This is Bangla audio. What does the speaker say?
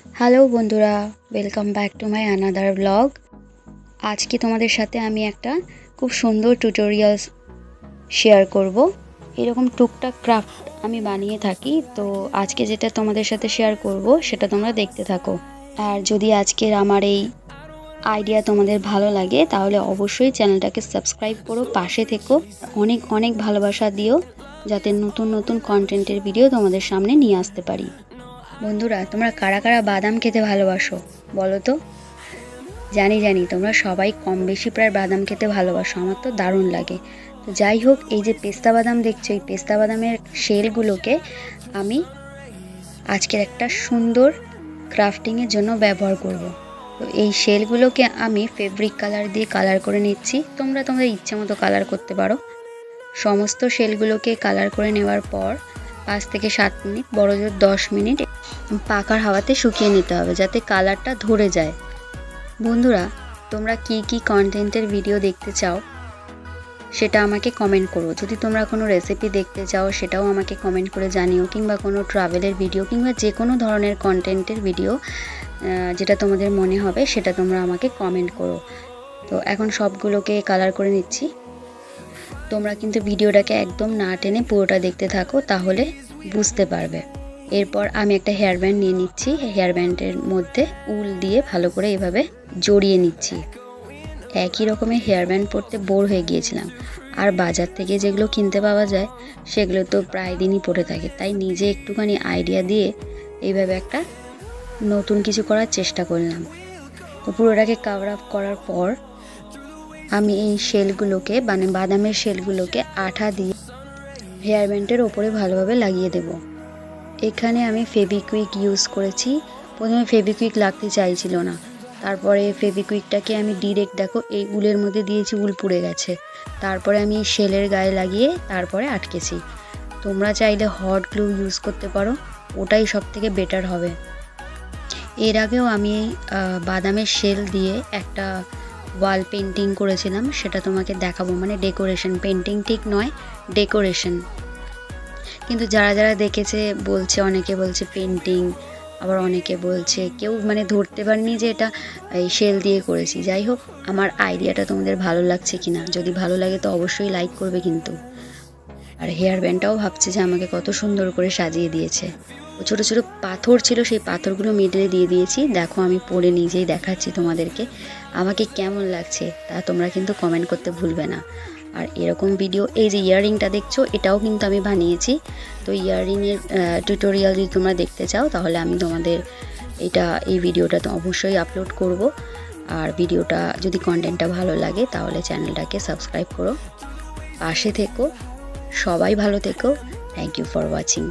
হ্যালো বন্ধুরা, welcome back to my another blog. আজকে তোমাদের সাথে আমি একটা খুব সুন্দর টিউটোরিয়াল শেয়ার করব। এরকম টুকটাক ক্রাফট আমি বানিয়ে থাকি, তো আজকে যেটা তোমাদের সাথে শেয়ার করব সেটা তোমরা দেখতে থাকো। আর যদি আজকের আমার এই আইডিয়া তোমাদের ভালো লাগে তাহলে অবশ্যই চ্যানেলটাকে সাবস্ক্রাইব করো, পাশে থেকো, অনেক অনেক ভালোবাসা দিও যাতে নতুন নতুন কন্টেন্টের ভিডিও তোমাদের সামনে নিয়ে আসতে পারি। বন্ধুরা, তোমরা কারা কারা বাদাম খেতে ভালোবাসো বলো তো? জানি তোমরা সবাই কম বেশি প্রায় বাদাম খেতে ভালোবাসো, আমার তো দারুণ লাগে। তো যাই হোক, এই যে পেস্তা বাদাম দেখছো, এই পেস্তা বাদামের শেলগুলোকে আমি আজকের একটা সুন্দর ক্রাফটিংয়ের জন্য ব্যবহার করব। তো এই শেলগুলোকে আমি ফেব্রিক কালার দিয়ে কালার করে নিচ্ছি। তোমরা তোমাদের ইচ্ছে মতো কালার করতে পারো। সমস্ত শেলগুলোকে কালার করে নেওয়ার পর 5 থেকে 7 মিনিট, বড় জোর 10 মিনিট পাখার হাওয়াতে শুকিয়ে নিতে হবে যাতে কালারটা ধরে যায়। বন্ধুরা, তোমরা কি কন্টেন্টের ভিডিও দেখতে চাও সেটা আমাকে কমেন্ট করো। যদি তোমরা কোনো রেসিপি দেখতে চাও সেটাও আমাকে কমেন্ট করে জানিও, কিংবা কোনো ট্রাভেলের ভিডিও কিংবা যে কোনো ধরনের কন্টেন্টের ভিডিও যেটা তোমাদের মনে হবে সেটা তোমরা আমাকে কমেন্ট করো। তো এখন সবগুলোকে কালার করে নিচ্ছি। তোমরা কিন্তু ভিডিওটাকে একদম না টেনে পুরোটা দেখতে থাকো, তাহলে বুঝতে পারবে। এরপর আমি একটা হেয়ার ব্যান্ড নিয়ে নিচ্ছি। হেয়ার ব্যান্ডের মধ্যে উল দিয়ে ভালো করে এভাবে জড়িয়ে নিচ্ছি। একই রকমের হেয়ার ব্যান্ড পরতে বোর হয়ে গিয়েছিলাম, আর বাজার থেকে যেগুলো কিনতে পাওয়া যায় সেগুলো তো প্রায় দিনই পরে থাকে, তাই নিজে একটুখানি আইডিয়া দিয়ে এইভাবে একটা নতুন কিছু করার চেষ্টা করলাম। তো পুরোটাকে কভার আপ করার পর আমি এই শেলগুলোকে, মানে বাদামের শেলগুলোকে আঠা দিয়ে হেয়ার ব্যান্ডের ওপরে ভালোভাবে লাগিয়ে দেব। এখানে আমি ফেভিকুইক ইউজ করেছি। প্রথমে ফেভিকুইক লাগতে চাইছিল না, তারপরে ফেভিকুইকটাকে আমি ডিরেক্ট, দেখো এই উলের মধ্যে দিয়েছি, উল পুড়ে গেছে। তারপরে আমি শেলের গায়ে লাগিয়ে তারপরে আটকেছি। তোমরা চাইলে হট গ্লু ইউজ করতে পারো, ওটাই সব থেকে বেটার হবে। এর আগেও আমি বাদামের শেল দিয়ে একটা ওয়াল পেন্টিং করেছিলাম, সেটা তোমাকে দেখাবো, মানে ডেকোরেশন, পেন্টিং ঠিক নয়, ডেকোরেশন। কিন্তু যারা যারা দেখেছে বলছে, অনেকে বলছে পেন্টিং, আবার অনেকে বলছে কেউ মানে ধরতে পারেনি যে এটা এই শেল দিয়ে করেছি। যাই হোক, আমার আইডিয়াটা তোমাদের ভালো লাগছে কিনা, যদি ভালো লাগে তো অবশ্যই লাইক করবে কিন্তু। আর হেয়ার ব্যান্ডটাও ভাবছে যে আমাকে কত সুন্দর করে সাজিয়ে দিয়েছে। ও ছোটো ছোটো পাথর ছিল, সেই পাথরগুলো মিডলে দিয়ে দিয়েছি। দেখো, আমি পরে নিজেই দেখাচ্ছি তোমাদেরকে আমাকে কেমন লাগছে, তা তোমরা কিন্তু কমেন্ট করতে ভুলবে না। আর এরকম ভিডিও, এই যে ইয়াররিংটা দেখছো, এটাও কিন্তু আমি বানিয়েছি। তো ইয়াররিংয়ের টিউটোরিয়াল যদি তোমরা দেখতে চাও তাহলে আমি তোমাদের এই ভিডিওটা তো অবশ্যই আপলোড করব। আর ভিডিওটা যদি কন্টেন্টটা ভালো লাগে তাহলে চ্যানেলটাকে সাবস্ক্রাইব করো, পাশে থেকো, সবাই ভালো থেকো। Thank you for watching.